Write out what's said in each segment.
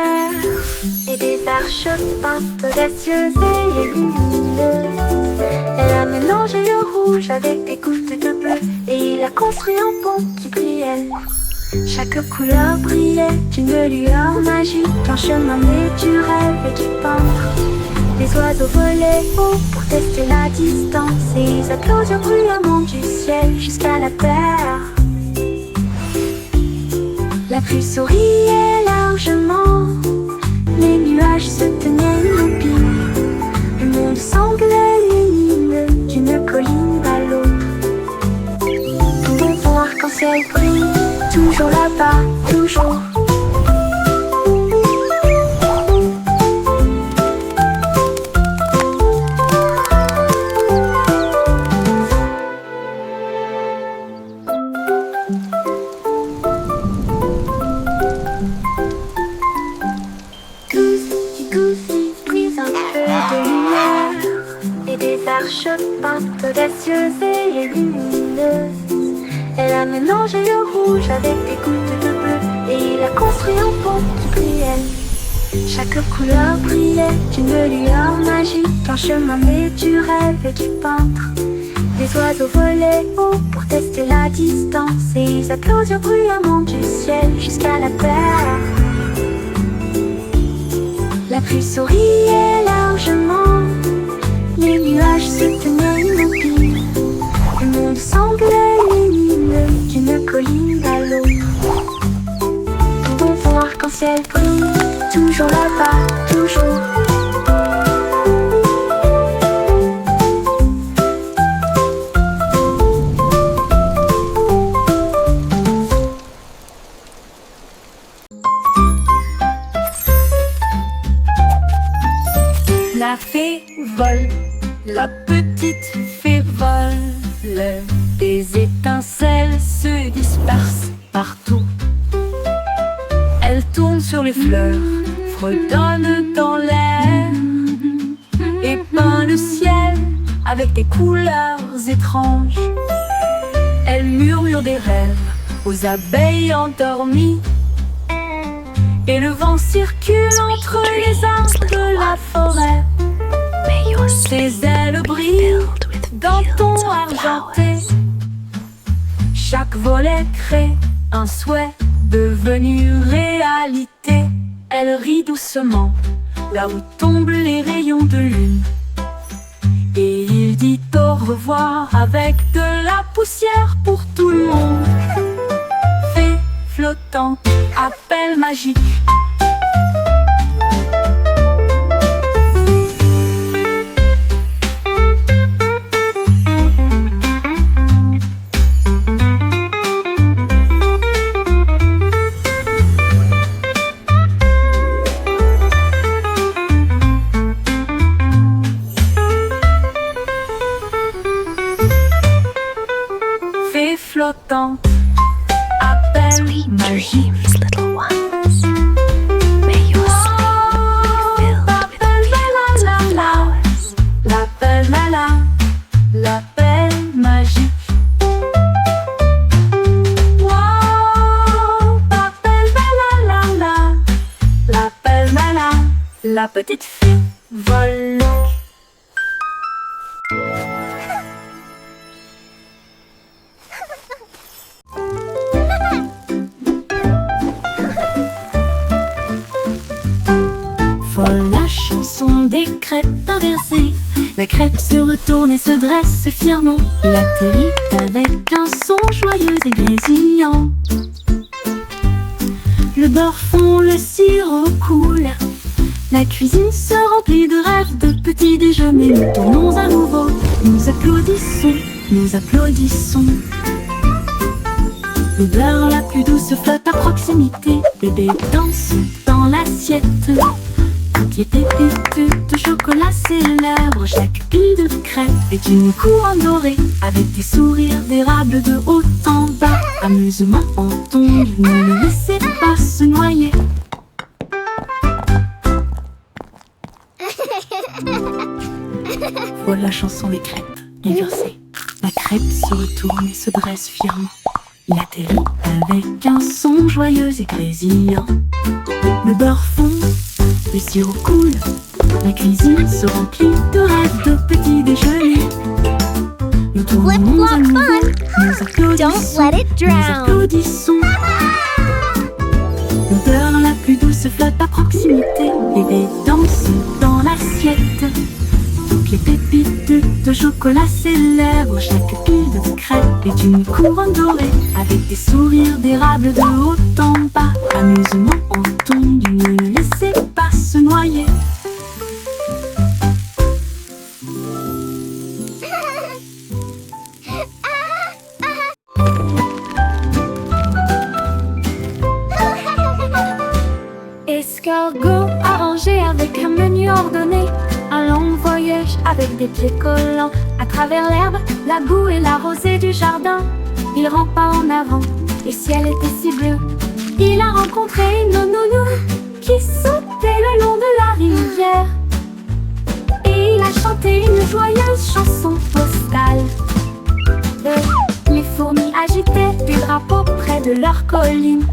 lumière et des arches peintes audacieuses et lumineuses. Elle a mélangé le rouge avec des gouttes de bleu et il a construit un pont qui brillait. Chaque couleur brillait d'une lueur magique, un chemin né du rêve et du peintre. Les oiseaux volaient haut pour tester la distance et ils applaudirent bruyamment du ciel jusqu'à la terre. La pluie souriait largement, les nuages se tenaient immobiles. Le monde semblait lumineux d'une colline à l'autre. Tout ton arc-en-ciel brille, toujours là-bas, toujours. Peintes audacieuses et lumineuses. Elle a mélangé le rouge avec des gouttes de bleu et il a construit un pont qui brillait. Chaque couleur brillait d'une lueur magique, un chemin né du rêve et du peintre. Les oiseaux volaient haut pour tester la distance et ils applaudirent bruyamment du ciel jusqu'à la terre. La pluie souriait largement, les nuages se tenaient immobiles. Le monde semblait lumineux d'une colline à l'autre. Ton arc-en-ciel brille, toujours là-bas, toujours. La fée vole, la petite fée vole. Des étincelles se dispersent partout. Elle tourne sur les fleurs, fredonne dans l'air et peint le ciel avec des couleurs étranges. Elle murmure des rêves aux abeilles endormies et le vent circule entre les arbres de la forêt. Ses ailes brillent d'un ton argenté. Chaque volet crée un souhait devenu réalité. Elle rit doucement là où tombent les rayons de lune. Et il dit au revoir avec de la poussière pour tout le monde. Fée flottante, appel magique. Flottant, appel magique. Little ones, may your sleep be filled with fields of flowers. L'appel malin, l'appel magique. Wow, l'appel malin, l'appel malin, la petite fée vole. Folle la chanson des crêpes inversées. La crêpe se retourne et se dresse fièrement. Il atterrit avec un son joyeux et grésillant. Le beurre fond, le sirop coule. La cuisine se remplit de rêves, de petits déjeuners. Nous tournons à nouveau, nous applaudissons, nous applaudissons. L'odeur la plus douce flotte à proximité. Bébé danse dans l'assiette. Toutes les pépites de chocolat célèbrent. Chaque pile de crêpes est une couronne dorée, avec des sourires d'érable de haut en bas. Amusement en tombe, ne le laissez pas se noyer. Voilà la chanson des crêpes inversées. La crêpe se retourne et se dresse fièrement. Il atterrit avec un son joyeux et grésillant. Le beurre fond, le sirop coule, la cuisine se remplit de rêves de petits déjeuners. Nous tournons à nouveau, nous applaudissons, Don't let it nous drown. applaudissons. L'odeur la plus douce flotte à proximité. Bébé danse dans l'assiette. Toutes les pépites de chocolat célèbrent. Chaque pile de crêpes est une couronne dorée, avec des sourires d'érable de haut en bas. Amusement entendu, ne laissez pas se noyer. Escargot arrangé avec un menu ordonné, un long voyage avec des pieds collants à travers l'herbe, la boue et la rosée du jardin. Il rampa en avant, le ciel était si bleu. Il a rencontré nos nounous qui sautaient le long de la rivière, et il a chanté une joyeuse chanson postale. Les fourmis agitaient des drapeaux près de leur colline.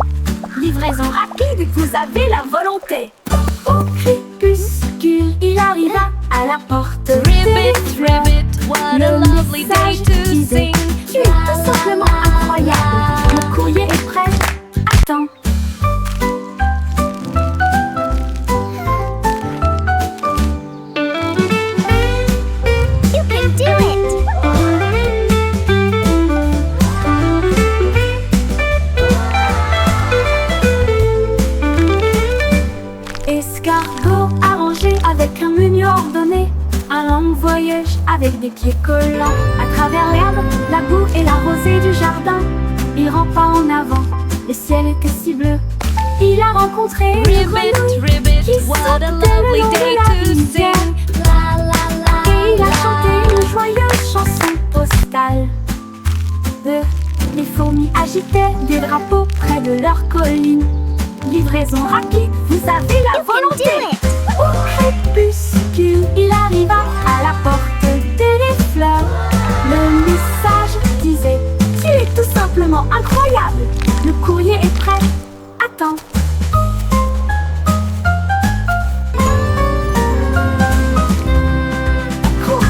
Livraison rapide, vous avez la volonté. Au crépuscule, il arriva à la porte. Ribbit, ribbit, what a Le lovely day message to disait, sing. tu es tout simplement incroyable. Le courrier est prêt. Attends. You can do it! Escargot arrangé avec un menu ordonné, un long voyage avec des pieds collants à travers l'herbe, la boue et la rosée du jardin. Il rampa en avant, le ciel était si bleu. Il a rencontré une Ribbit, grenouille ribbit, qui what sautait a le lovely long de day la to rivière. sing. La la la. Et il a chanté une joyeuse chanson postale. Les fourmis agitaient des drapeaux près de leur colline. Livraison rapide, vous avez la volonté. Au crépuscule, il arriva à la porte des fleurs. Le message disait, tu es tout simplement incroyable. Le courrier est prêt. Attends. Cours.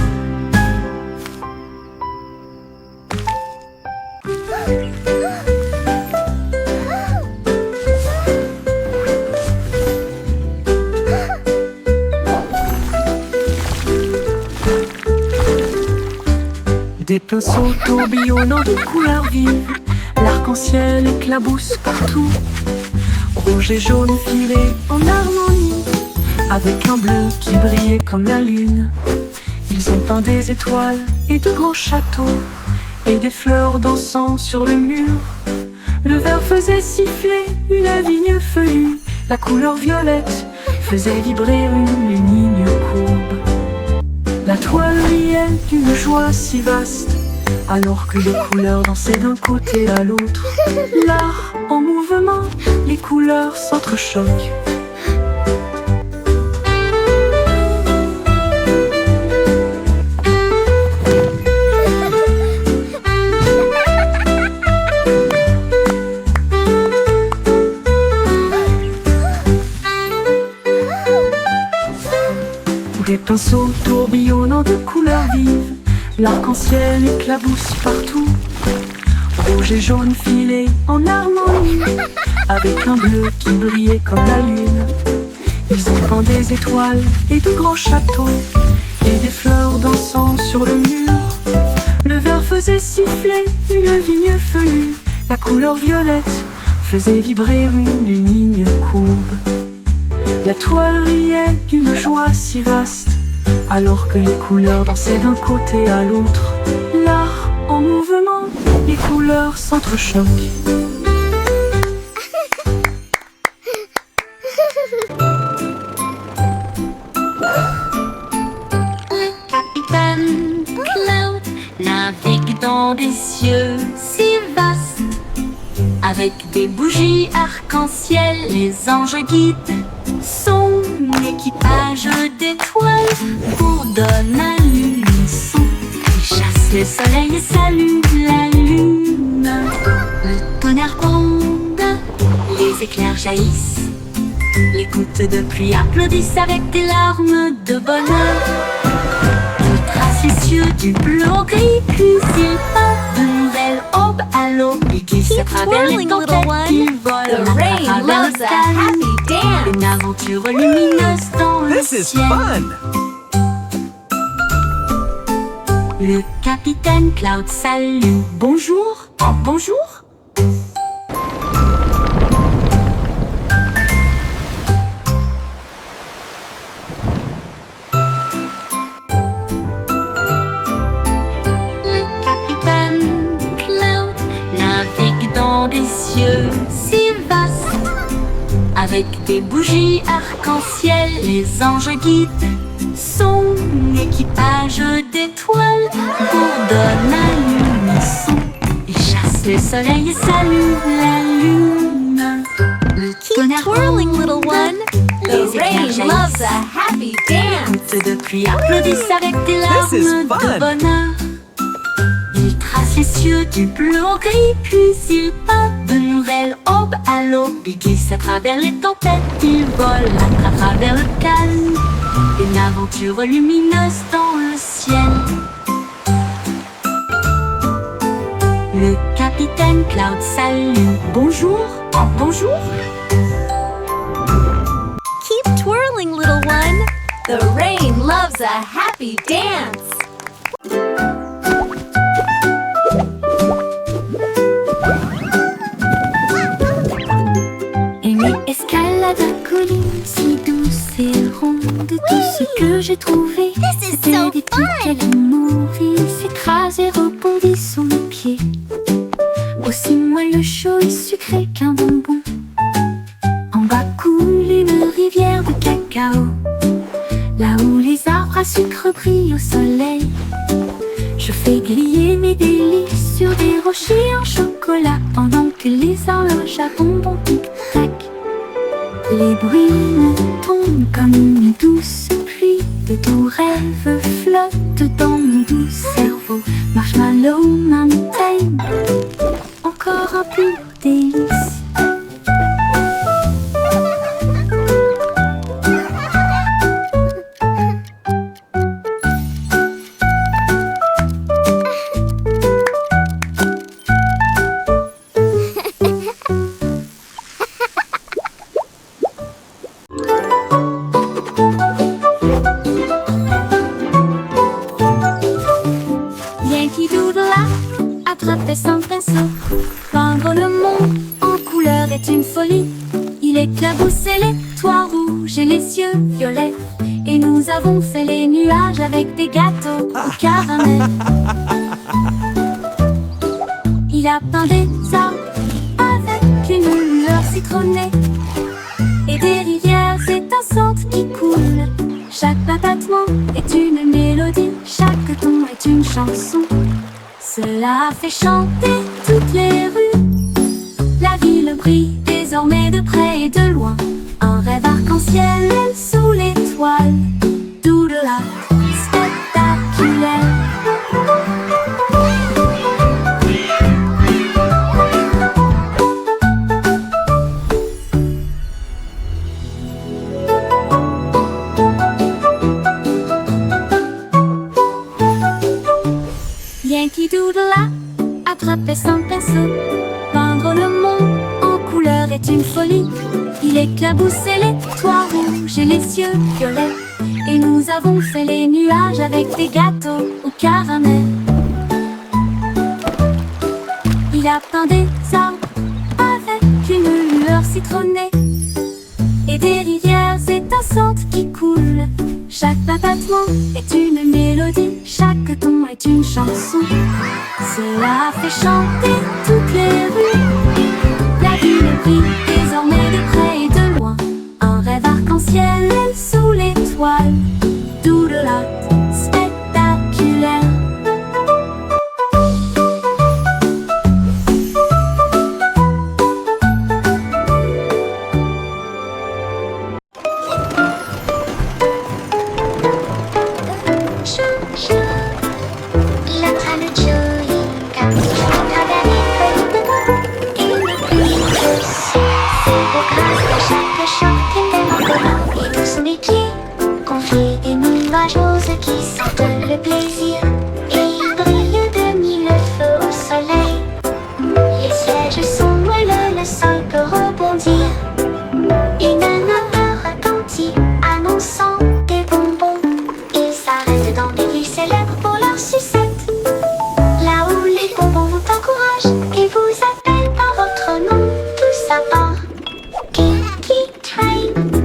Des pinceaux tourbillonnant de couleurs vives, l'arc-en-ciel éclabousse partout. Rouge et jaune filés en harmonie, avec un bleu qui brillait comme la lune. Ils ont peint des étoiles et de grands châteaux, et des fleurs dansant sur le mur. Le vert faisait siffler une vigne feuillue, la couleur violette faisait vibrer une ligne courbe. La toile riait d'une joie si vaste, alors que les couleurs dansaient d'un côté à l'autre. L'art en mouvement, les couleurs s'entrechoquent. Des pinceaux tourbillonnant de couleurs vives, l'arc-en-ciel éclabousse partout. Rouge et jaune filés en harmonie, avec un bleu qui brillait comme la lune. Ils ont peint des étoiles et de grands châteaux, et des fleurs dansant sur le mur. Le vert faisait siffler une vigne feuillue, la couleur violette faisait vibrer une ligne courbe. La toile riait d'une joie si vaste, alors que les couleurs dansaient d'un côté à l'autre. L'art en mouvement, les couleurs s'entrechoquent. Le capitaine Cloud navigue dans des cieux si vastes, avec des bougies arc-en-ciel, les anges guident son équipage d'étoiles bourdonne à l'unisson. Il chasse le soleil et salue la lune. Le tonnerre gronde, les éclairs jaillissent. Les gouttes de pluie applaudissent avec des larmes de bonheur. Il trace les cieux du bleu au gris, puis il peint de nouvelles aubes à l'aube. Il glisse à travers les twirling, little tempêtes, one. il vole The à rain travers loves le a calme. happy dance. Une aventure lumineuse dans le This is ciel. fun! Le capitaine Cloud salue. Bonjour, oh, bonjour. Le capitaine Cloud navigue dans des cieux si vastes. Avec des bougies arc-en-ciel, les anges guident son équipage d'étoiles bourdonne à l'unisson. Il chasse le soleil et salue la lune. Le tonnerre Twirling, little one. The les éclairs rain jaillissent. loves a happy dance. Gouttes de pluie applaudissent avec des This is larmes fun. de bonheur. Il trace les cieux du bleu au gris, puis il peint de nouvelles aubes à l'aube. Il glisse à travers les tempêtes, il vole à travers le calme. Une aventure lumineuse dans le ciel. Le capitaine Cloud salue. Bonjour, oh, bonjour. Keep twirling, little one. The rain loves a happy dance. Amy escalade la colline si douce et ronde. Tout ce que j'ai trouvé, c'était so des pics à l'immorie. S'écrase et rebondit sous mes pieds. Aussi moelleux, chaud et sucré qu'un bonbon. En bas coule une rivière de cacao. Là où les arbres à sucre brillent au soleil. Je fais griller mes délices sur des rochers en chocolat pendant que les horloges à bonbons tic-tac. Les bruits me tombent comme une douce pluie. De doux rêves flottent dans mon doux cerveau. Marshmallow Mountain, encore un peu délice. Yankee Doodle a attrapé son pinceau. Peindre le monde en couleur est une folie. Il éclaboussait les toits rouges et les cieux violets. Et nous avons fait les nuages avec des gâteaux au caramel. Il a peint des arbres avec une lueur citronnée. Et des rivières étincelantes qui coulent. Chaque battement est une mélodie, chaque ton est une chanson. Cela a fait chanter toutes les rues. La ville brille désormais de près et de loin. Un rêve arc-en-ciel sous l'étoile. Doodle Art spectaculaire. Yankee Doodle a attrapé son pinceau. Peindre le monde en couleur est une folie. Il éclaboussait les toits rouges et les cieux violets. Et nous avons fait les nuages avec des gâteaux au caramel. Il a peint des arbres avec une lueur citronnée. Et des rivières étincelantes qui coulent. Chaque battement est une mélodie, chaque ton est une chanson. Cela a fait chanter toutes les rues. La ville brille désormais de près et de loin. Un rêve arc-en-ciel sous l'étoile. Doodle Art spectaculaire. Chou, il attrape le joli capitaine à travers les feuilles. Et le pluie dessus, c'est beau. le plaisir et il brille de mille feux au soleil. Les sièges sont moelleux, le sol peut rebondir. Une odeur retentit, annonçant des bonbons. Ils s'arrêtent dans des rues célèbres pour leur sucette. Là où les bonbons vous encouragent et vous appellent par votre nom, tout ça part Kinky Time.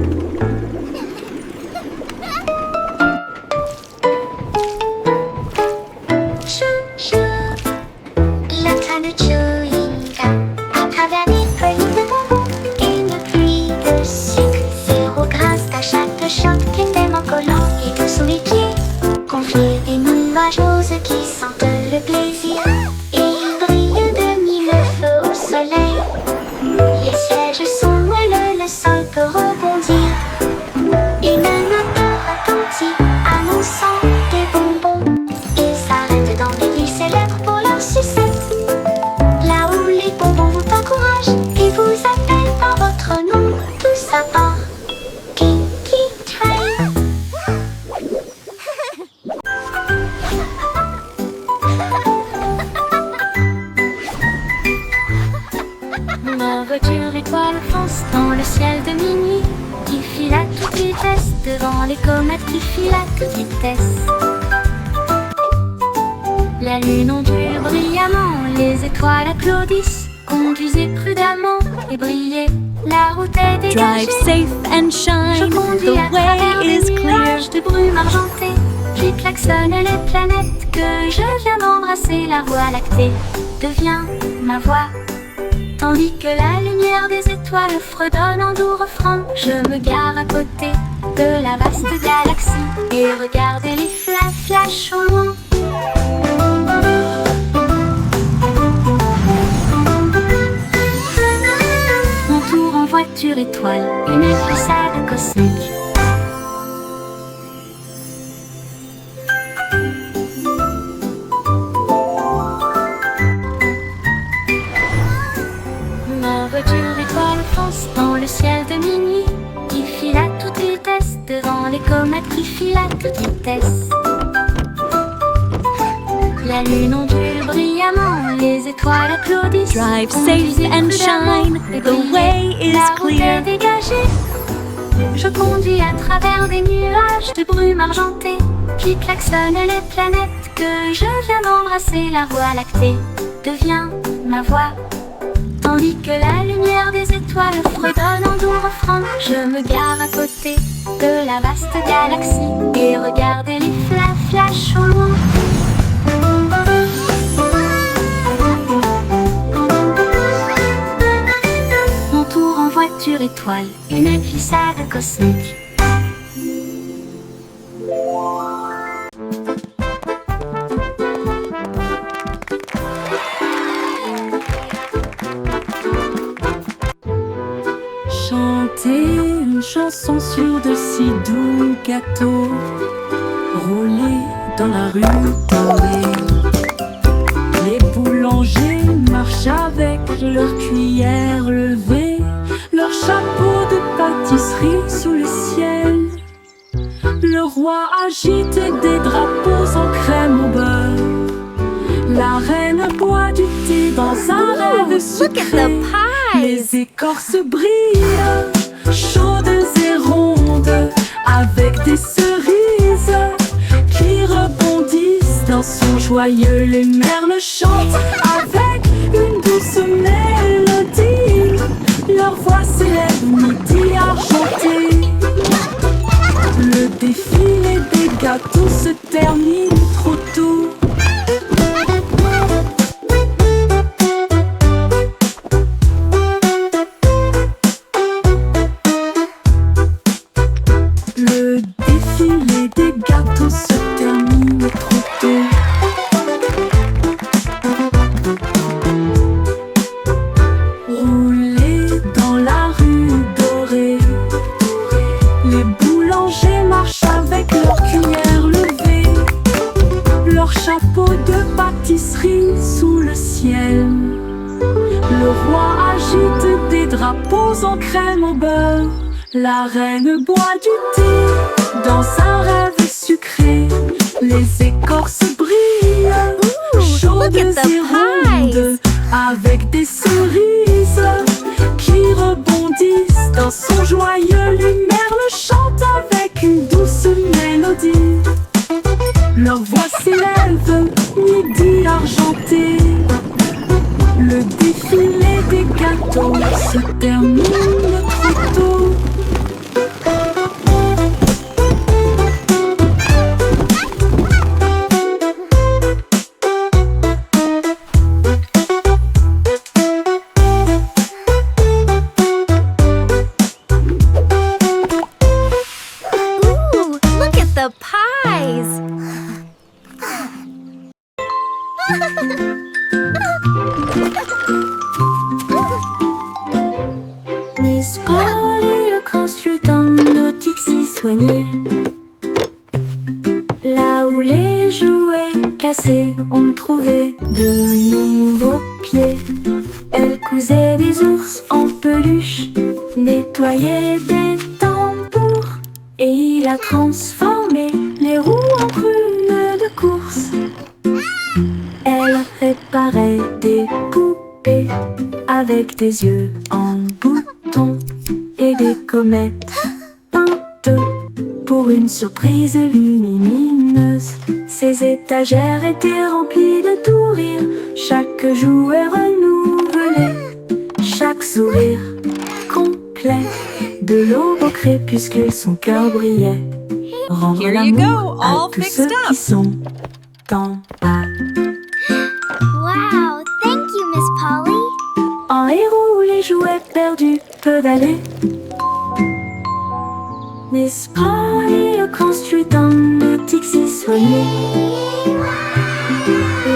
Le train de chewing gum à travers des feuilles de bonbons. Une pluie de sucre, zéro grâce à chaque choc tellement collant et doux sous les pieds. Confie des nuages roses qui sentent le plaisir et ils brillent de mille feux au soleil. Les sièges sont moelleux, le sol peut rebondir. Une odeur retentit, annonçant des bonbons. Ils s'arrêtent dans des villes célèbres pour leur sucette. Là où les bonbons vous encouragent et vous appellent par votre nom, tout ça part Kinky Time. Ma voiture étoile fonce dans le ciel de minuit, qui file à toute vitesse devant les comètes qui filent à toute vitesse. La lune ondule brillamment, les étoiles applaudissent. Conduisez prudemment et brillez, la route est dégagée. Drive safe and Je shine, conduis the à travers way des is clear. nuages de brume argentée. Puis klaxonne les planètes que je viens d'embrasser. La voie lactée devient ma voix. Tandis que la lumière des étoiles fredonne en doux refrain, je me gare à côté de la vaste galaxie et regardez les flashs au loin. Mon tour en voiture étoile, une glissade cosmique. Ma voiture étoile fonce dans le ciel de minuit, qui file à toute vitesse devant les comètes qui filent à toute vitesse. La lune ondule brillamment, les étoiles applaudissent. Drive Conduisez safe and prudemment shine, et the brillez, way is la route clear. est dégagée. Je conduis à travers des nuages de brume argentée, puis klaxonne les planètes que je viens d'embrasser. La voie lactée devient ma voix. Tandis que la lumière des étoiles fredonne en doux refrain, je me gare à côté de la vaste galaxie et regardez les flashs au loin. Mon tour en voiture étoile, une glissade cosmique. Chanter une chanson sur de si doux gâteaux, rouler dans la rue dorée. Les boulangers marchent avec leurs cuillères levées, leur chapeau de pâtisserie sous le ciel. Le roi agite des drapeaux en crème au beurre. La reine boit du thé dans un rêve sucré. Les écorces brillent, chaudes et rondes, avec des cerises qui rebondissent dans son joyeux. Les merles chantent avec une douce mélodie, leur voix s'élève midi argenté. Le défilé des gâteaux se termine trop tôt. Le défilé des gâteaux se termine trop tôt. Rouler dans la rue dorée, les boulangers marchent avec leurs cuillères levées, leur chapeau de pâtisserie sous le ciel. Le roi agite des drapeaux en crème au beurre. La reine boit du thé dans un rêve sucrées, les écorces brillent, chaudes look at the et rondes, avec des cerises qui rebondissent dans son joyeux lumière. Le chante avec une douce mélodie. Leur voix s'élève, midi argenté. Le défilé des gâteaux se termine trop tôt. Ooh, look at the pies! Miss Polly, le constructeur nautique si soigné. Là où les jouets cassés ont trouvé de nouveaux pieds. Elle cousait des ours en peluche, nettoyait des tambours, et il a transformé les roues en prunes de course. Elle réparait des poupées avec des yeux en bouton et des comètes peintes pour une surprise lumineuse. Ses étagères étaient remplies de tout rire, chaque jouet renouvelé, chaque sourire complet. De l'aube au crépuscule, son cœur brillait. Rendre Here you l'amour go, à all tous fixed ceux up. qui sont en bas. Wow, thank you, Miss Polly. En héros, les jouets perdus peuvent aller. Miss Polly a construit un nautique si soigné.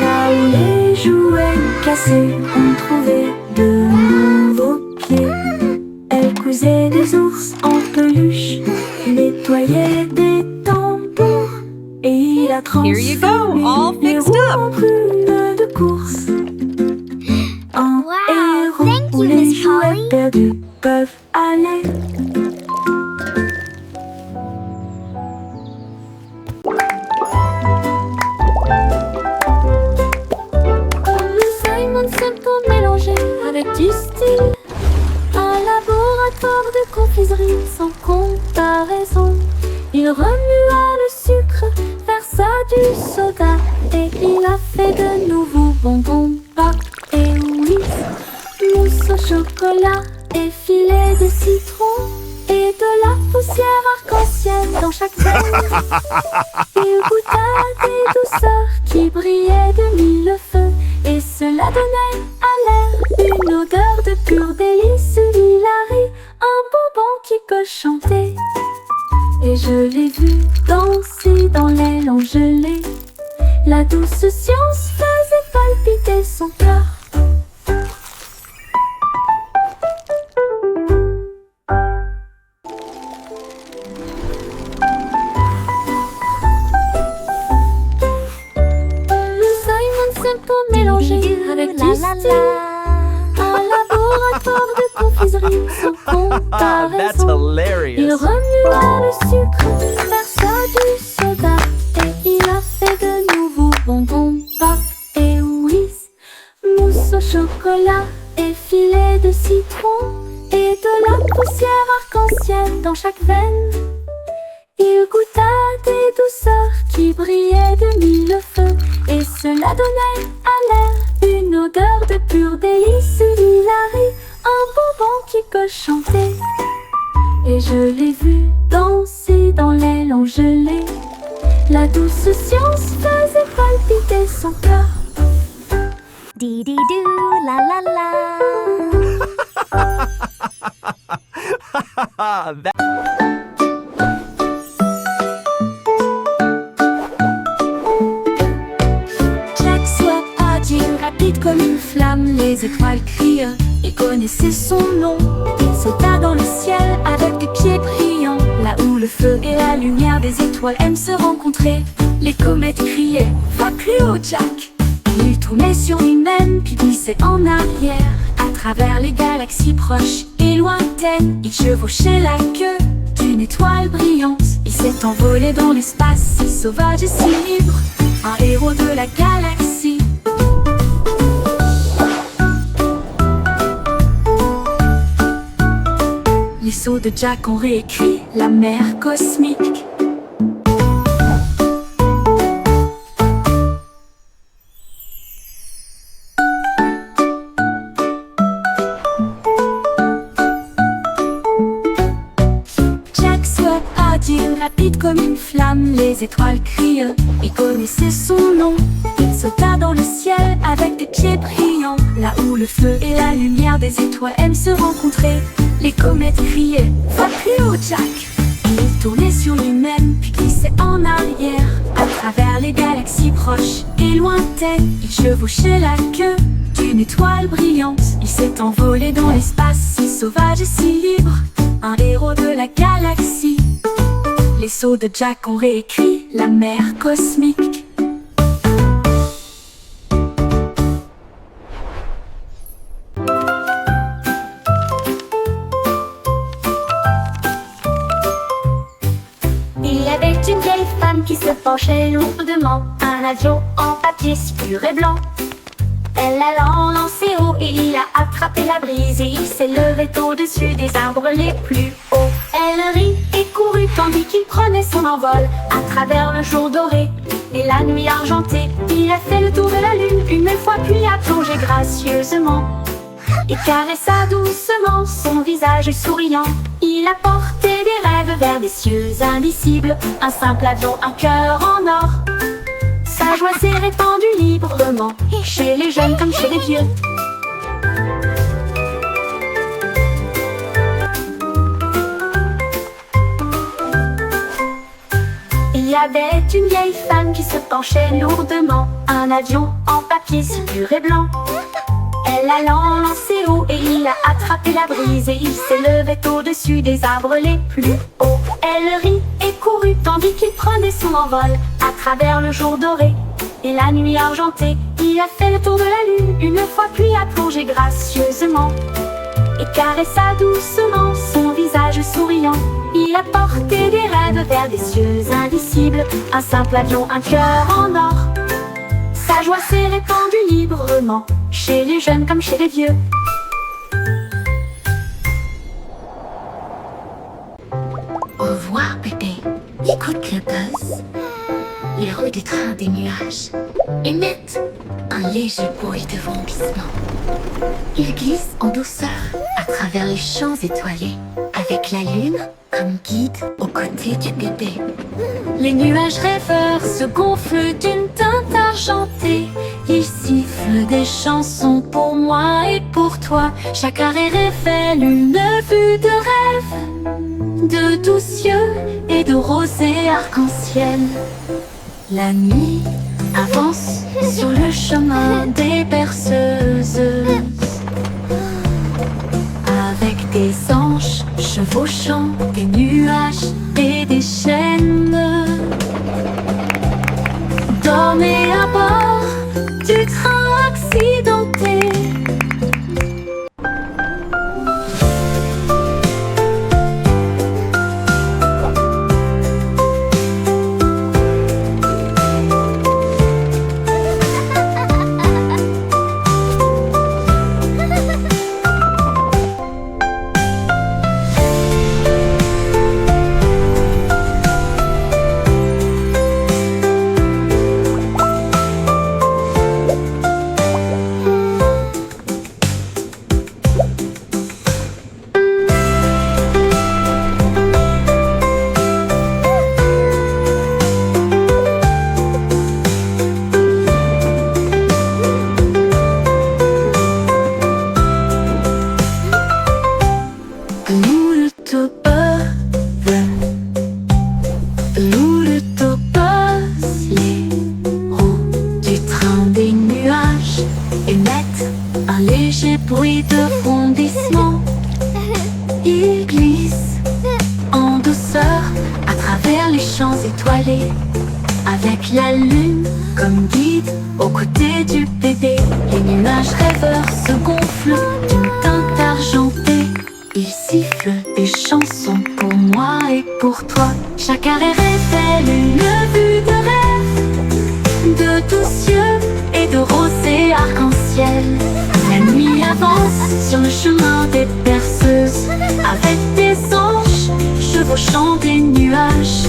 Là où les jouets cassés ont trouvé de nouveaux pieds. Elle cousait des ours en peluche, nettoyait des tambours, et il a Here you go, transformé all les fixed roues up. en prunes de course. En Wow, héros thank où you, les Miss jouets Polly. perdus peuvent aller. Le Simon Simple mélangé avec du style. Un laboratoire de confiserie sans comparaison. Il remua le sucre, versa du soda, et il a fait de nouveaux bonbons, pâte et whisk, mousse au chocolat et filet de citron, et de la poussière arc-en-ciel dans chaque veine. Il goûta des douceurs qui brillaient de mille feux, et cela donnait à l'air une odeur de pur délice. Il arrive un bonbon qui peut chanter, et je l'ai vu danser dans l'aile en gelée. La douce science faisait palpiter son cœur. Le Simon Simple mélangé avec du style. Un laboratoire de confiserie sans That's comparaison. Il hilarious. remua le sucre, versa du soda, et il a fait de nouveaux bonbons, pâte et whisk, mousse au chocolat et filet de citron, et de la poussière arc-en-ciel dans chaque veine. Il goûta des douceurs qui brillaient de mille feux, et cela donnait à l'air une odeur de pur délice. Il arrive un bonbon qui peut chanter, et je l'ai vu danser dans l'aile en gelée. La douce science faisait palpiter son cœur. Dee dee doo, la la la. Jack soit agile, rapide comme une flamme, les étoiles crient, il connaissait son nom. Il sauta dans le ciel avec des pieds brillants, là où le feu et la lumière des étoiles aiment se rencontrer. Les comètes criaient, va plus haut Jack. Il tournait sur lui-même, puis glissait en arrière. À travers les galaxies proches et lointaines, il chevauchait la queue d'une étoile brillante. Il s'est envolé dans l'espace, si sauvage et si libre, un héros de la galaxie. Les sauts de Jack ont réécrit la mer cosmique. Jack soit agile, rapide comme une flamme, les étoiles crient, il connaissait son nom. Il sauta dans le ciel avec des pieds brillants, là où le feu et la lumière des étoiles aiment se rencontrer. Les comètes criaient « Va plus haut, Jack !» Il tournait sur lui-même, puis glissait en arrière. À travers les galaxies proches et lointaines, il chevauchait la queue d'une étoile brillante. Il s'est envolé dans l'espace, si sauvage et si libre, un héros de la galaxie. Les sauts de Jack ont réécrit la mer cosmique. Il y avait une vieille femme qui se penchait lourdement, un avion en papier si pur et blanc. Elle l'a lancé haut et il a attrapé la brise, et il s'est levé au-dessus des arbres les plus hauts. Elle rit et courut tandis qu'il prenait son envol à travers le jour doré et la nuit argentée. Il a fait le tour de la lune une fois, puis a plongé gracieusement et caressa doucement son visage souriant. Il a porté des rêves vers des cieux indicibles, un simple avion, un cœur en or. Sa joie s'est répandue librement, chez les jeunes comme chez les vieux. Il y avait une vieille femme qui se penchait lourdement, un avion en papier si pur et blanc. Elle l'a lancé haut et il a attrapé la brise, et il s'est levé au-dessus des arbres les plus hauts. Elle rit et courut tandis qu'il prenait son envol à travers le jour doré et la nuit argentée. Il a fait le tour de la lune une fois, puis a plongé gracieusement et caressa doucement son visage souriant. Il a porté des rêves vers des cieux indicibles, un simple avion, un cœur en or. Sa joie s'est répandue librement, chez les jeunes comme chez les vieux. Au revoir, bébé. Écoute le buzz. Les roues du train des nuages émettent un léger bruit de vomissement. Il glisse en douceur à travers les champs étoilés, avec la lune comme guide aux côtés du bébé. Les nuages rêveurs se gonflent d'une teinte argentée. Ils sifflent des chansons pour moi et pour toi. Chaque arrêt révèle une vue de rêve, de doux cieux et de rosée arc-en-ciel. La nuit avance sur le chemin des berceuses, avec des anges chevauchant des nuages et des chaînes. Dormez à bord du train accidenté. Bruit de fondissement, il glisse en douceur à travers les champs étoilés, avec la lune comme guide aux côtés du bébé. Les nuages rêveurs se gonflent d'une teinte argentée. Ils sifflent des chansons pour moi et pour toi. Chaque arrêt révèle une vue de rêve, de doux cieux et de rosée arc-en-ciel. La nuit avance sur le chemin des berceuses, avec des anges chevauchant des nuages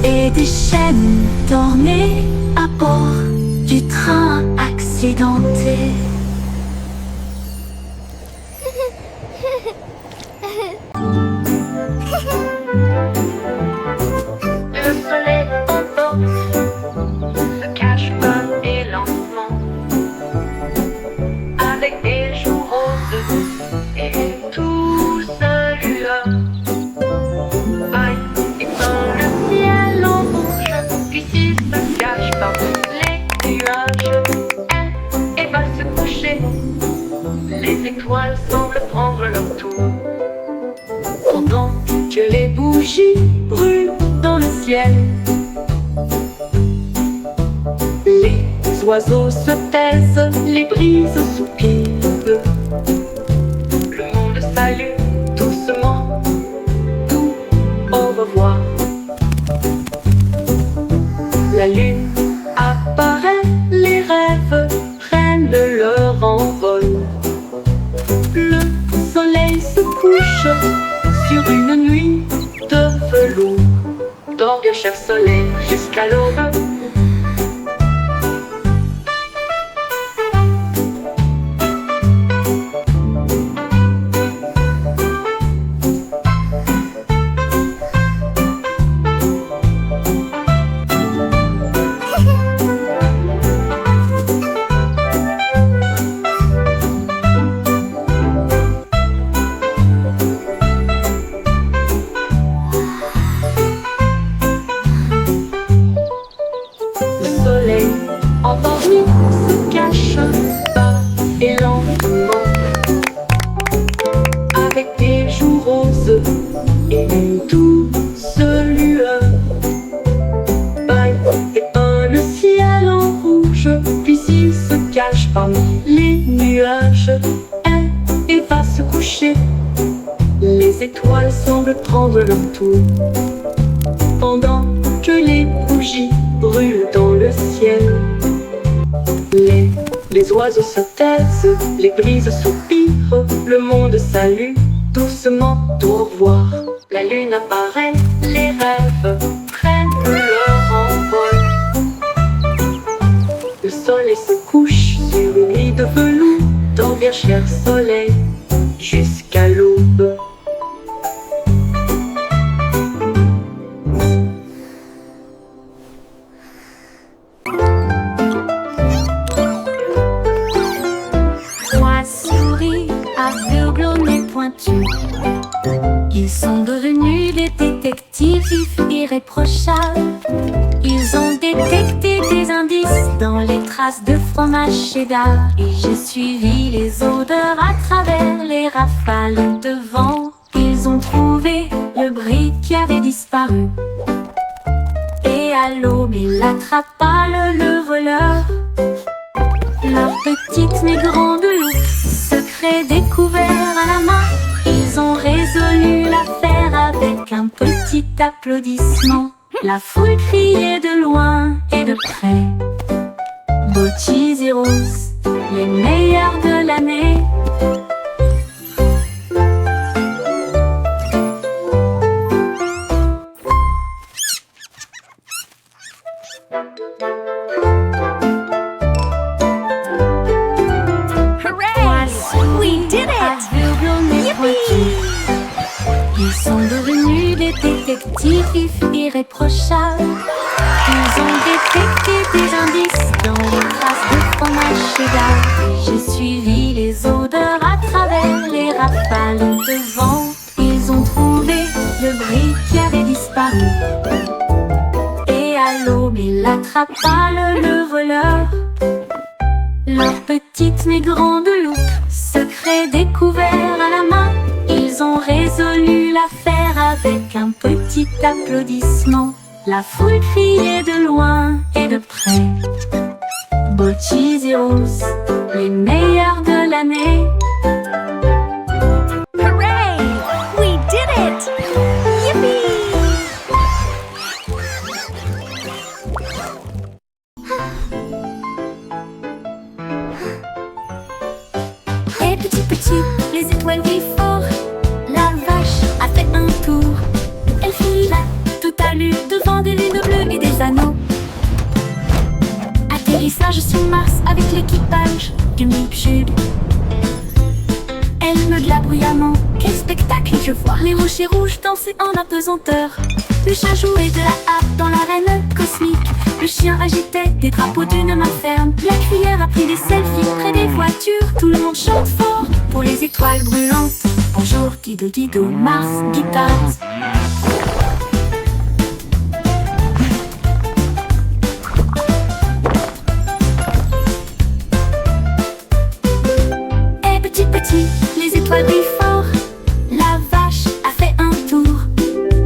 et des chaînes d'ornées à bord du train accidenté. Le soleil emporte, se cache pas et lentement, avec des jours roses et tout se lueur. Vaille et dans le ciel en rouge, ici se cache par les nuages. Elle va se coucher, les étoiles semblent prendre leur tour. Pendant que les bougies brûlent dans le ciel, les oiseaux se taisent, les brises soupirent. Le monde salue doucement, tout au revoir. La lune apparaît, les rêves prennent leur envol. Le soleil se couche sur une nuit de velours. Dors bien cher soleil jusqu'à l'aube. Le soleil endormi se cache bas et lentement, avec des joues roses et une douce lueur. Paille et peint le ciel en rouge, puis il se cache parmi les nuages. Elle va se coucher, les étoiles semblent prendre leur tour. Pendant que les bougies brûlent dans le ciel, les oiseaux se taisent, les brises soupirent. Le monde salue doucement, au revoir. La lune apparaît, les rêves prennent leur envol. Le soleil se couche sur une lit de velours. Dors bien cher soleil jusqu'à l'aube. Moi souris, aveugle au nez pointu. Ils sont devenus des détectives vifs, irréprochables. Ils ont détecté des indices dans les traces de fromage cheddar. Et j'ai suivi les odeurs à travers les rafales de vent. Ils ont trouvé le brick qui avait disparu. Et à l'aube, il attrapa le voleur. Leur petite mais grande loupe, secret découvert à la main. Ils ont résolu l'affaire avec un petit applaudissement. La foule criait de loin et de près. Bocchies et roses, les meilleurs de l'année. We did it! Aveugle au nez pointu. Ils sont devenus des détectives vifs, irréprochables. Ils ont détecté des indices dans les traces de fromage cheddar. Et j'ai suivi les odeurs à travers les rafales de vent. Ils ont trouvé le brick qui avait disparu. Et à l'aube, il attrapa le voleur. Leur petite mais grande loupe, secret découvert à la main. Ils ont résolu l'affaire avec un petit applaudissement. La foule criait de loin et de près. Bocchies et roses, les meilleurs de l'année. Hooray! We did it! Yippee! du Mipchug. Elle meugla bruyamment. Quel spectacle je vois! Les rochers rouges dansaient en apesanteur. Le chat jouait de la harpe dans l'arène cosmique. Le chien agitait des drapeaux d'une main ferme. La cuillère a pris des selfies près des voitures. Tout le monde chante fort pour les étoiles brûlantes. Bonjour, Dido Dido, Mars, guitare. Et petit petit, les étoiles brillent fort. La vache a fait un tour.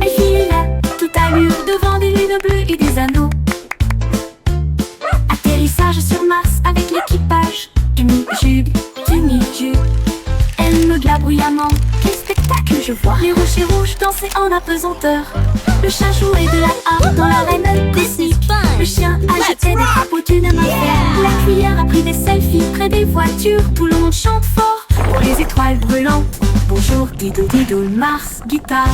Elle filait toute allure devant des lunes bleues et des anneaux. Atterrissage sur Mars avec l'équipage du Mipchug, du Mipchug. Elle meugla bruyamment. Quel spectacle je vois! Les rochers rouges dansaient en apesanteur. Le chat jouait de la harpe dans l'arène cosmique. Le chien agitait des drapeaux d'une main ferme. La cuillère a pris des selfies près des voitures. Tout le monde chante fort pour les étoiles brûlantes. Bonjour, Dido Dido, Mars, guitare.